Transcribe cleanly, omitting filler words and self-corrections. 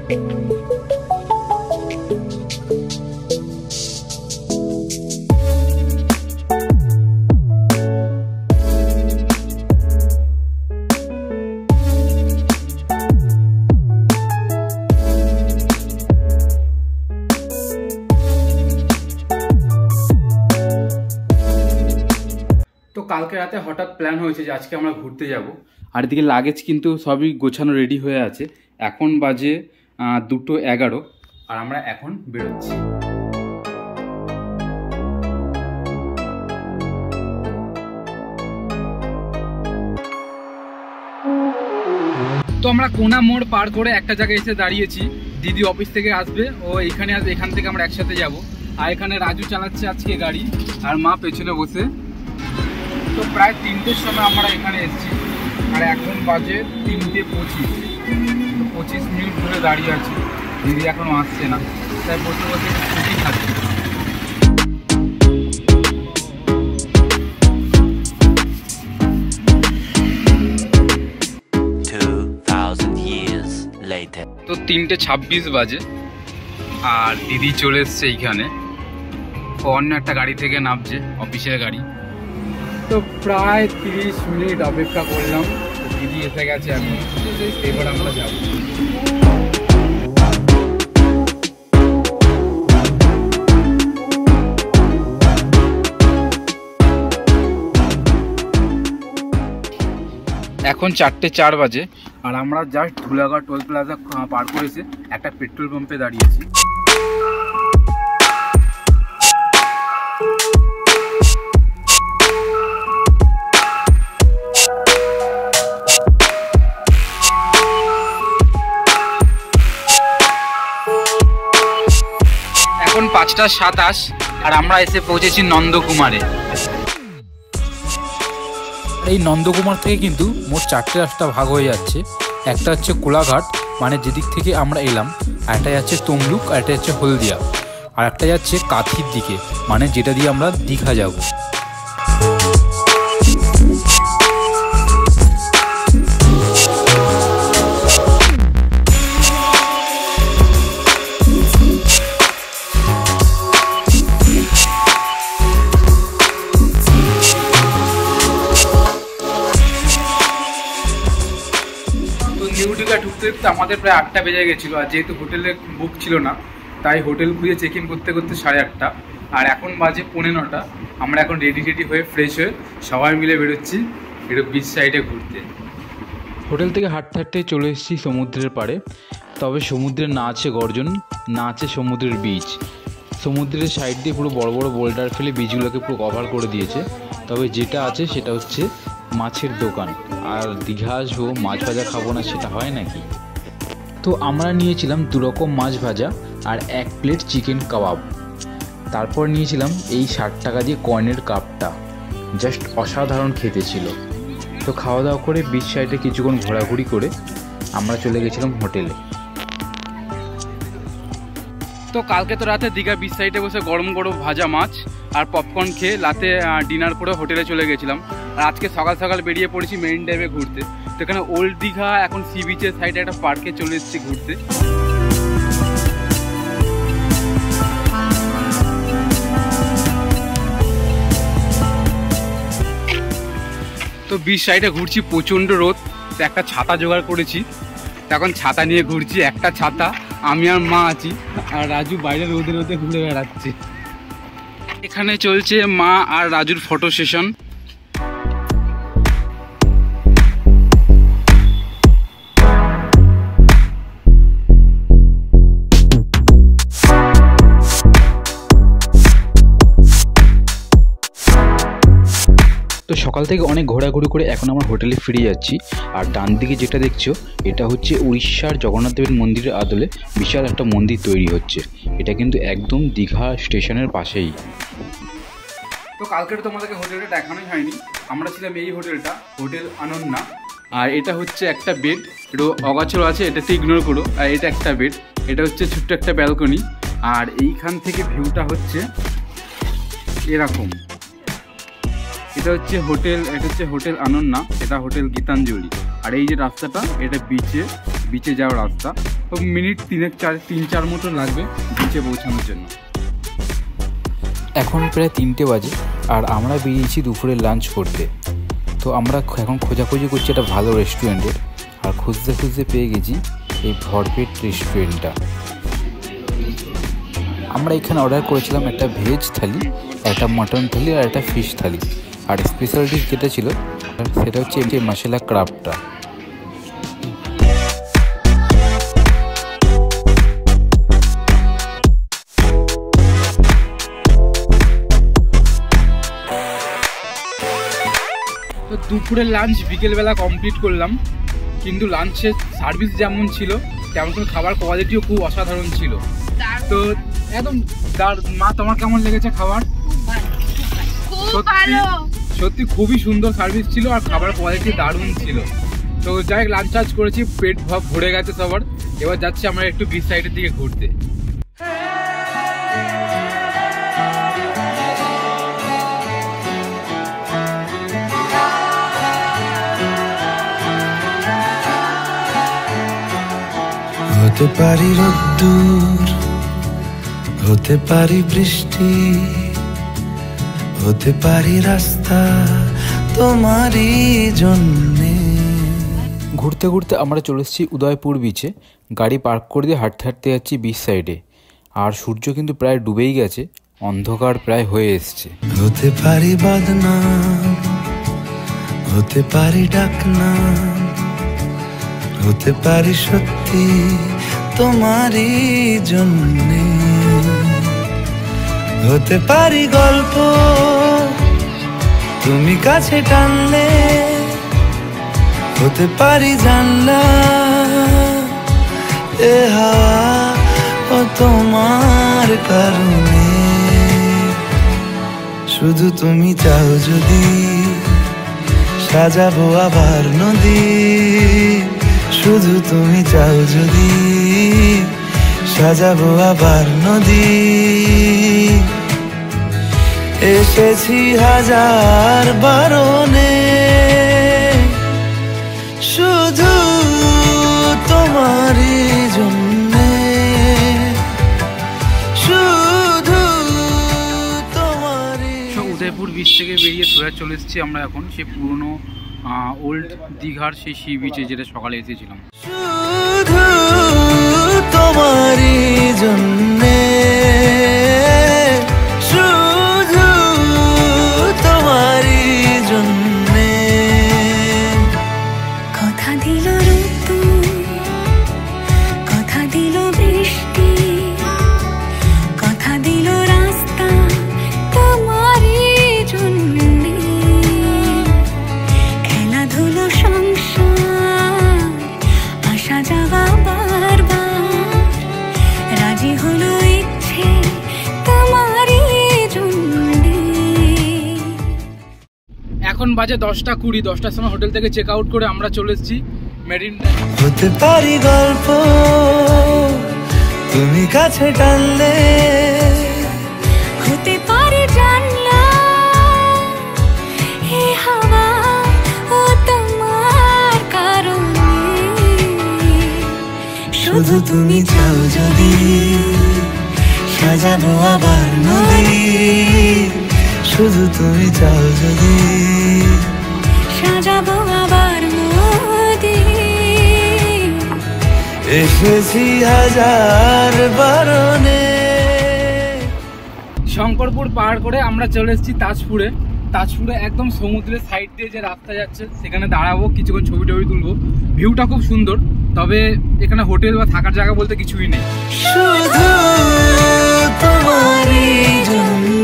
কালকে রাতে হঠাৎ প্ল্যান হয়েছে যে আজকে আমরা ঘুরতে যাব। আর এদিকে লাগেজ কিন্তু সবই গোছানো রেডি হয়ে আছে। এখন বাজে 2:11 আর আমরা এখন বেরোচ্ছি। তো আমরা কোনা মোড় পার করে একটা জায়গায় এসে দাঁড়িয়েছি। দিদি অফিস থেকে আসবে, ও এইখানে আসবে, এখান থেকে আমরা একসাথে যাব। আর এখানে রাজু চালাচ্ছে আজকে গাড়ি আর মা পেছনে বসে। তো প্রায় 3টের সময় আমরা এখানে এসেছি আর এখন বাজে 3:25 মিনিট ধরে দাঁড়িয়ে আছি। দিদি এখনো আসছে না, তাই বসে বসে ছুটি খাচ্ছি। তো 3:26 বাজে আর দিদি চলে এসছে এইখানে। অন্য একটা গাড়ি থেকে নামছে, অফিসের গাড়ি। তো প্রায় 30 মিনিট অপেক্ষা করলাম, দিদি এসে গেছে। এখন এবার আমরা যাব। এখন 4:04 বাজে আর আমরা জাস্ট ধুলাগড় টোল প্লাজা পার করেছে একটা পেট্রোল পাম্পে দাঁড়িয়েছি। এখন 5:27 আর আমরা এসে পৌঁছেছি নন্দকুমারে। এই নন্দকুমার থেকে কিন্তু মোট 4টে রাস্তা ভাগ হয়ে যাচ্ছে। একটা হচ্ছে কোলাঘাট, মানে যেদিক থেকে আমরা এলাম, আর একটা যাচ্ছে তমলুক, আর একটা যাচ্ছে হলদিয়া, আর একটা যাচ্ছে কাঁথির দিকে, মানে যেটা দিয়ে আমরা দীঘা যাব। ঢুকতে ঢুকতে আমাদের প্রায় 8টা বেজে গেছিলো। আর যেহেতু হোটেলে বুক ছিল না, তাই হোটেল খুঁজে চেক ইন করতে করতে 8:30। আর এখন বাজে 9:45। আমরা এখন রেডি হয়ে ফ্রেশ হয়ে সবাই মিলে বেরোচ্ছি একটু বিচ সাইডে ঘুরতে। হোটেল থেকে হাঁটতে হাঁটতে চলে এসেছি সমুদ্রের পাড়ে। তবে সমুদ্রের না আছে গর্জন, না আছে সমুদ্রের বীচ। সমুদ্রের সাইড দিয়ে পুরো বড় বড় বোল্ডার ফেলে বীচগুলোকে পুরো কভার করে দিয়েছে। তবে যেটা আছে সেটা হচ্ছে মাছের দোকান। আর দীঘা আসবো, মাছ ভাজা খাবো না সেটা হয় নাকি? তো আমরা নিয়েছিলাম 2 রকম মাছ ভাজা আর 1 প্লেট চিকেন কাবাব। তারপর নিয়েছিলাম এই 60 টাকা দিয়ে কর্নের কাপটা, জাস্ট অসাধারণ খেতে ছিল। তো খাওয়া দাওয়া করে বিচ সাইডে কিছুক্ষণ ঘোরাঘুরি করে আমরা চলে গেছিলাম হোটেলে। তো কালকে তো রাতে দীঘা বিচ সাইডে বসে গরম গরম ভাজা মাছ আর পপকর্ন খেয়ে রাতে ডিনার করে হোটেলে চলে গেছিলাম। আর আজকে সকাল সকাল বেরিয়ে পড়েছি মেরিন ড্রাইভে ঘুরতে। তো এখানে ওল্ড দীঘা, এখন সি বিচের সাইডে একটা পার্কে চলে এসেছি ঘুরতে। তো বিচ সাইডে ঘুরছি, প্রচণ্ড রোদ। তো একটা ছাতা জোগাড় করেছি, এখন ছাতা নিয়ে ঘুরছি। একটা ছাতা, আমি আর মা আছি, আর রাজু বাইরে রোদে রোদে ঘুরে বেড়াচ্ছে। এখানে চলছে মা আর রাজুর ফটো সেশন। তো সকাল থেকে অনেক ঘোরাঘুরি করে এখন আমরা হোটেলে ফিরে যাচ্ছি। আর ডান দিকে যেটা দেখছো, এটা হচ্ছে উড়িষ্যার জগন্নাথ দেবের মন্দিরের আদলে বিশাল একটা মন্দির তৈরি হচ্ছে। এটা কিন্তু একদম দীঘা স্টেশনের পাশেই। তো কালকে তোমাদেরকে হোটেলটা দেখানোই হয়নি, আমরা ছিলাম এই হোটেলটা, হোটেল অনন্যা। আর এটা হচ্ছে একটা বেড, এটা অগাছর আছে, এটাতে ইগনোর করো। আর এটা একটা বেড, এটা হচ্ছে ছোট্ট একটা ব্যালকনি। আর এইখান থেকে ভিউটা হচ্ছে এরকম। এটা হচ্ছে হোটেল অনন্যা, এটা হোটেল গীতাঞ্জলি। আর এই যে রাস্তাটা, এটা বিচে যাওয়ার রাস্তা। মিনিট 3-4 মতো লাগবে নিচে পৌঁছানোর জন্য। এখন প্রায় 3টে বাজে আর আমরা বেরিয়েছি দুপুরে লাঞ্চ করতে। তো আমরা এখন খোঁজাখুঁজি করছি একটা ভালো রেস্টুরেন্টের, আর খুঁজতে খুঁজতে পেয়ে গেছি এই ভরপেট রেস্টুরেন্টটা। আমরা এখানে অর্ডার করেছিলাম একটা ভেজ থালি, একটা মটন থালি আর একটা ফিশ থালি। আর স্পেশাল ডিশ যেটা ছিল সেটা হচ্ছে এই মশলা ক্রাবটা। তো দুপুরের লাঞ্চ বিকেলবেলা কমপ্লিট করলাম, কিন্তু লাঞ্চের সার্ভিস যেমন ছিল তেমন করে খাবার কোয়ালিটিও খুব অসাধারণ ছিল। তো একদম মা, তোমার কেমন লেগেছে খাবার? সত্যি খুবই সুন্দর সার্ভিস ছিল আর খাবার কোয়ালিটি দারুণ ছিল। তো যাই লাঞ্চ টাঞ্চ করেছি, পেট ভরে গেছে সবার। এবার যাচ্ছি আমরা একটু বিচ সাইডের দিকে ঘুরতে। হতে পারি রোদ্দুর, হতে পারি বৃষ্টি, হতে পারি রাস্তা তোমারই জন্যে। ঘুরতে ঘুরতে আমরা চলে এসেছি উদয়পুর বিচে। গাড়ি পার্ক করে দিয়ে হাঁটতে হাঁটতে যাচ্ছি বিচ সাইডে। আর সূর্য কিন্তু প্রায় ডুবেই গেছে, অন্ধকার প্রায় হয়ে এসছে। হতে পারি বদনাম, হতে পারি ডাকনাম, হতে পারি সত্যি তোমারই জন্যে। হতে পারি গল্প তুমি কাছে টানলে, হতে পারি জানলা এ হাওয়া ও তোমার কারণে। শুধু তুমি চাও যদি সাজাবো আবার নদী, শুধু তুমি চাও যদি সাজাবো আবার নদী। এসেছি হাজার বারণে, শুধু তোমারই জন্যে, শুধু তোমারই। উদয়পুর বিচ থেকে বেরিয়ে সোজা চলে এসেছি আমরা এখন সেই পুরনো ওল্ড দীঘার সেই সি বিচে, যেটা সকালে এসেছিলাম। শুধু তোমারই জন্যে, শুধু তোমারই জন্যে। কথা দিল ঋতু, কথা দিল বৃষ্টি, কথা দিল রাস্তা তোমারই জন্যে। খেলাধুলো সংসার আসা যাওয়া বারবার, রাজি হলো ইচ্ছে তোমারই জন্যে। এখন বাজে 10:20। 10টার সময় হোটেল থেকে চেক আউট করে আমরা চলে এসেছি মেরিন ড্রাইভ। হতে পারি গল্প তুমি কাছে টানলে, হতে পারে জানলা হে হাওয়া ও তোমার কারণে। শুধু তুমি চাও যদি সাজাবো আবার নদী, শুধু তুমি চাও যদি সাজাবো আবার নদী। এসেছি হাজার বারণে। শঙ্করপুর পার করে আমরা চলে এসেছি তাজপুরে। তাজপুরে একদম সমুদ্রের সাইড দিয়ে যে রাস্তা যাচ্ছে সেখানে দাঁড়াবো, কিছুক্ষণ ছবি টবি তুলবো। ভিউটা খুব সুন্দর, তবে এখানে হোটেল বা থাকার জায়গা বলতে কিছুই নেই। শুধু তোমারই জন্য,